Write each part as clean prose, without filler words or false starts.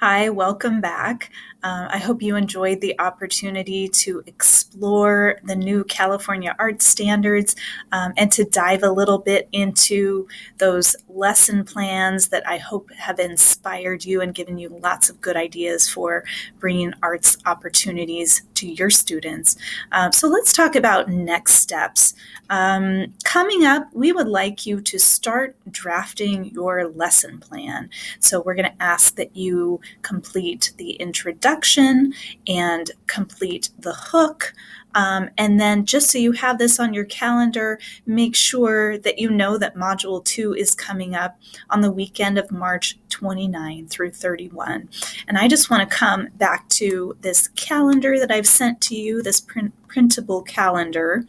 Hi, welcome back. I hope you enjoyed the opportunity to explore the new California art standards and to dive a little bit into those lesson plans that I hope have inspired you and given you lots of good ideas for bringing arts opportunities to your students. So let's talk about next steps. Coming up, we would like you to start drafting your lesson plan. So we're going to ask that you complete the introduction and complete the hook. And then just so you have this on your calendar, make sure that you know that Module 2 is coming up on the weekend of March 29 through 31. And I just want to come back to this calendar that I've sent to you, this printable calendar.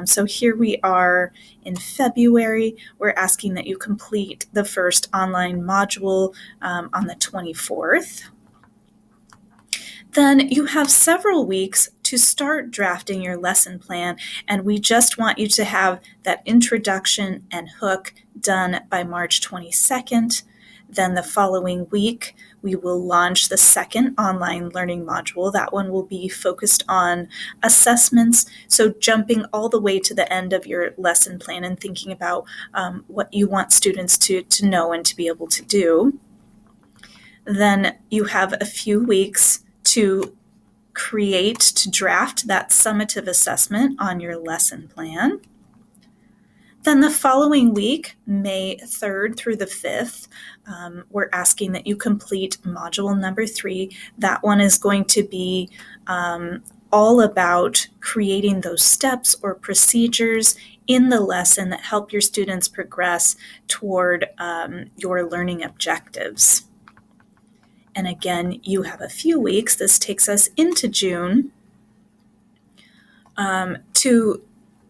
So here we are in February. We're asking that you complete the first online module on the 24th. Then you have several weeks to start drafting your lesson plan, and we just want you to have that introduction and hook done by March 22nd. Then the following week, we will launch the second online learning module. That one will be focused on assessments. So jumping all the way to the end of your lesson plan and thinking about what you want students to know and to be able to do. Then you have a few weeks to draft that summative assessment on your lesson plan. Then the following week, May 3rd through the 5th, we're asking that you complete module number 3. That one is going to be all about creating those steps or procedures in the lesson that help your students progress toward your learning objectives. And again, you have a few weeks, this takes us into June, to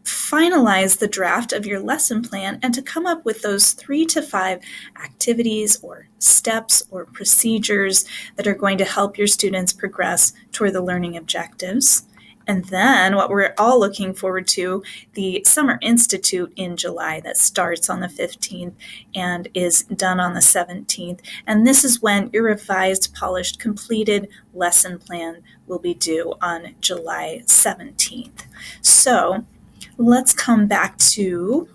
finalize the draft of your lesson plan and to come up with those 3 to 5 activities or steps or procedures that are going to help your students progress toward the learning objectives. And then what we're all looking forward to, the Summer Institute in July that starts on the 15th and is done on the 17th. And this is when your revised, polished, completed lesson plan will be due on July 17th. So let's come back to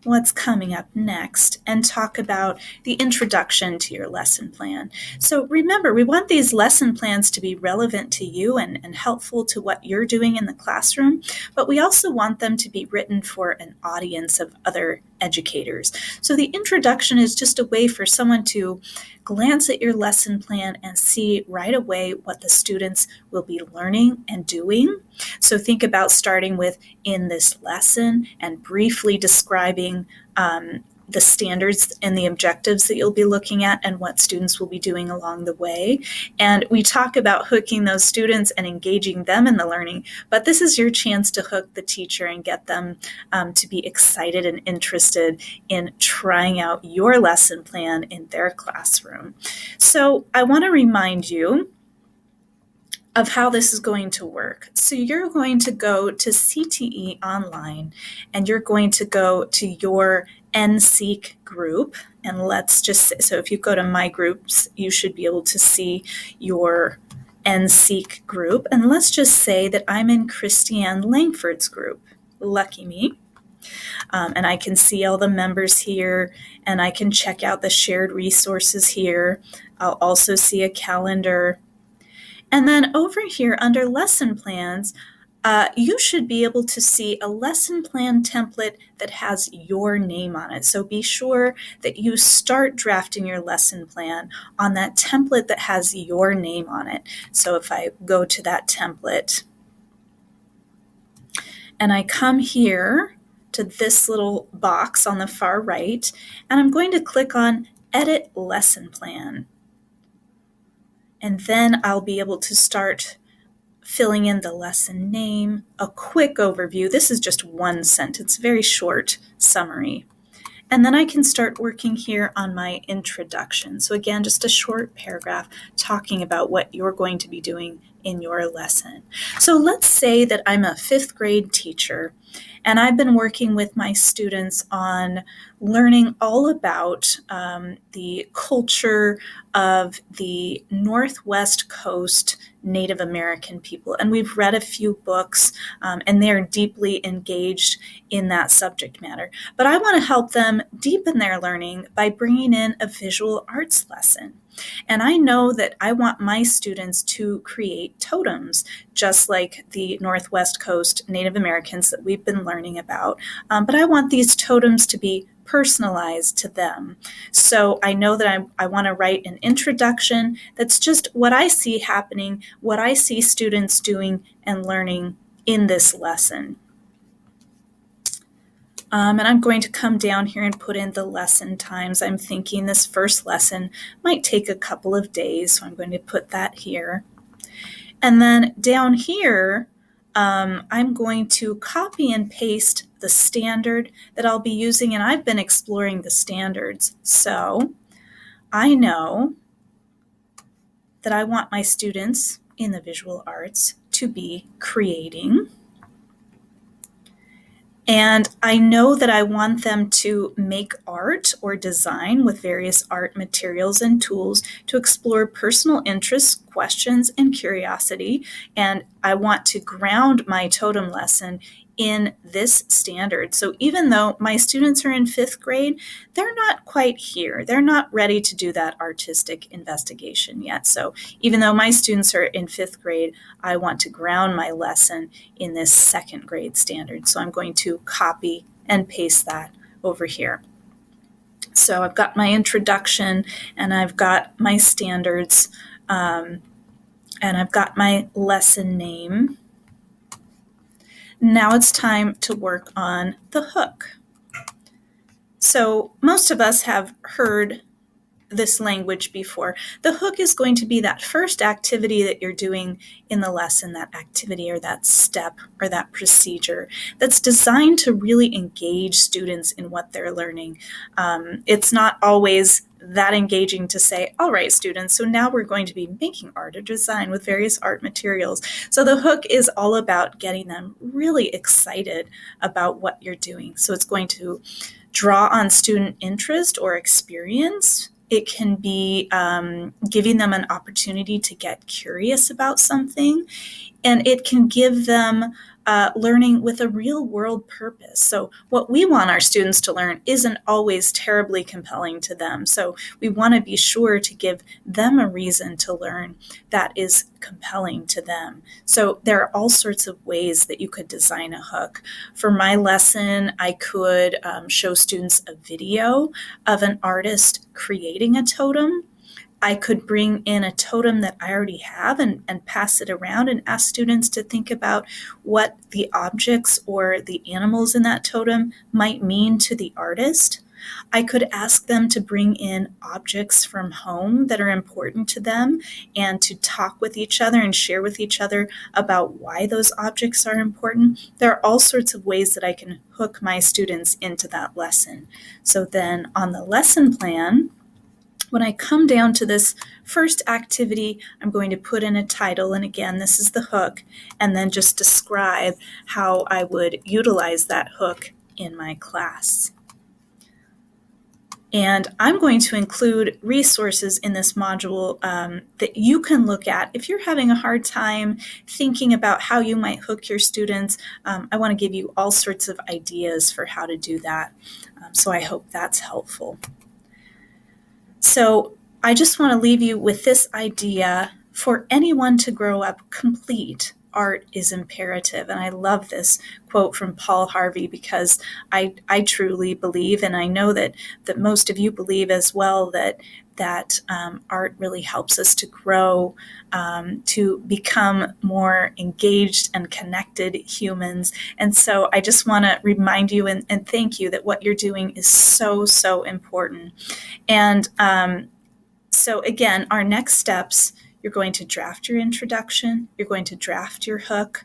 what's coming up next and talk about the introduction to your lesson plan. So remember, we want these lesson plans to be relevant to you and helpful to what you're doing in the classroom, but we also want them to be written for an audience of other educators. So the introduction is just a way for someone to glance at your lesson plan and see right away what the students will be learning and doing. So think about starting with in this lesson and briefly describing the standards and the objectives that you'll be looking at and what students will be doing along the way. And we talk about hooking those students and engaging them in the learning, but this is your chance to hook the teacher and get them to be excited and interested in trying out your lesson plan in their classroom. So I want to remind you of how this is going to work. So you're going to go to CTE Online and you're going to go to your NSEEK group. And let's just say, so if you go to My Groups, you should be able to see your NSEEK group. And let's just say that I'm in Christiane Langford's group. Lucky me. And I can see all the members here, and I can check out the shared resources here. I'll also see a calendar. And then over here under lesson plans, you should be able to see a lesson plan template that has your name on it. So be sure that you start drafting your lesson plan on that template that has your name on it. So if I go to that template and I come here to this little box on the far right, and I'm going to click on Edit Lesson Plan. And then I'll be able to start filling in the lesson name, a quick overview. This is just one sentence, very short summary. And then I can start working here on my introduction. So again, just a short paragraph talking about what you're going to be doing in your lesson. So let's say that I'm a 5th grade teacher and I've been working with my students on learning all about the culture of the Northwest Coast Native American people. And we've read a few books, and they're deeply engaged in that subject matter. But I want to help them deepen their learning by bringing in a visual arts lesson. And I know that I want my students to create totems, just like the Northwest Coast Native Americans that we've been learning about. But I want these totems to be personalized to them. So I know that I want to write an introduction that's just what I see happening, what I see students doing and learning in this lesson. And I'm going to come down here and put in the lesson times. I'm thinking this first lesson might take a couple of days, so I'm going to put that here. And then down here, I'm going to copy and paste the standard that I'll be using, and I've been exploring the standards. So I know that I want my students in the visual arts to be creating. And I know that I want them to make art or design with various art materials and tools to explore personal interests, questions, and curiosity. And I want to ground my totem lesson in this standard. So even though my students are in fifth grade, they're not quite here. They're not ready to do that artistic investigation yet. So even though my students are in fifth grade, I want to ground my lesson in this second grade standard. So I'm going to copy and paste that over here. So I've got my introduction and I've got my standards, and I've got my lesson name. Now it's time to work on the hook. So most of us have heard this language before. The hook is going to be that first activity that you're doing in the lesson, that activity or that step or that procedure that's designed to really engage students in what they're learning. It's not always that engaging to say, all right, students, so now we're going to be making art or design with various art materials. So the hook is all about getting them really excited about what you're doing. So it's going to draw on student interest or experience. It can be giving them an opportunity to get curious about something, and it can give them learning with a real world purpose. So what we want our students to learn isn't always terribly compelling to them. So we want to be sure to give them a reason to learn that is compelling to them. So there are all sorts of ways that you could design a hook. For my lesson, I could show students a video of an artist creating a totem. I could bring in a totem that I already have and pass it around and ask students to think about what the objects or the animals in that totem might mean to the artist. I could ask them to bring in objects from home that are important to them and to talk with each other and share with each other about why those objects are important. There are all sorts of ways that I can hook my students into that lesson. So then on the lesson plan, when I come down to this first activity, I'm going to put in a title, and again, this is the hook, and then just describe how I would utilize that hook in my class. And I'm going to include resources in this module that you can look at. If you're having a hard time thinking about how you might hook your students, I want to give you all sorts of ideas for how to do that. So I hope that's helpful. So I just want to leave you with this idea: for anyone to grow up complete, art is imperative. And I love this quote from Paul Harvey because I truly believe, and I know that most of you believe as well, that art really helps us to grow, to become more engaged and connected humans. And so I just want to remind you and thank you that what you're doing is so, so important. And so again, our next steps: you're going to draft your introduction. You're going to draft your hook.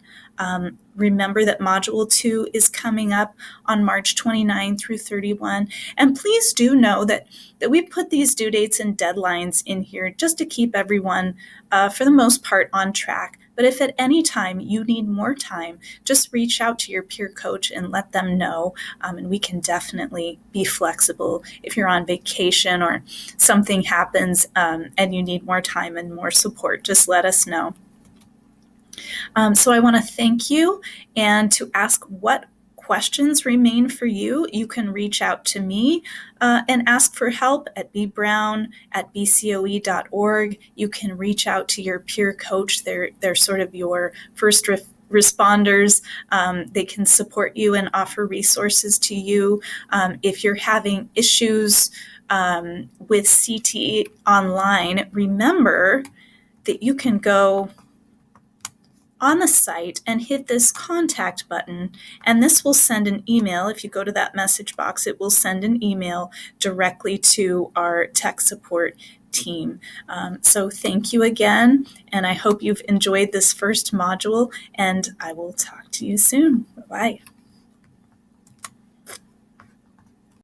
Remember that Module 2 is coming up on March 29 through 31. And please do know that we put these due dates and deadlines in here just to keep everyone, for the most part, on track. But if at any time you need more time, just reach out to your peer coach and let them know. And we can definitely be flexible. If you're on vacation or something happens and you need more time and more support, just let us know. So I want to thank you, and to ask what questions remain for you, you can reach out to me and ask for help at bbrown@bcoe.org. You can reach out to your peer coach. They're sort of your first responders. They can support you and offer resources to you. If you're having issues with CT online, remember that you can go on the site and hit this contact button, and this will send an email. If you go to that message box, it will send an email directly to our tech support team. So thank you again, and I hope you've enjoyed this first module, and I will talk to you soon. Bye-bye.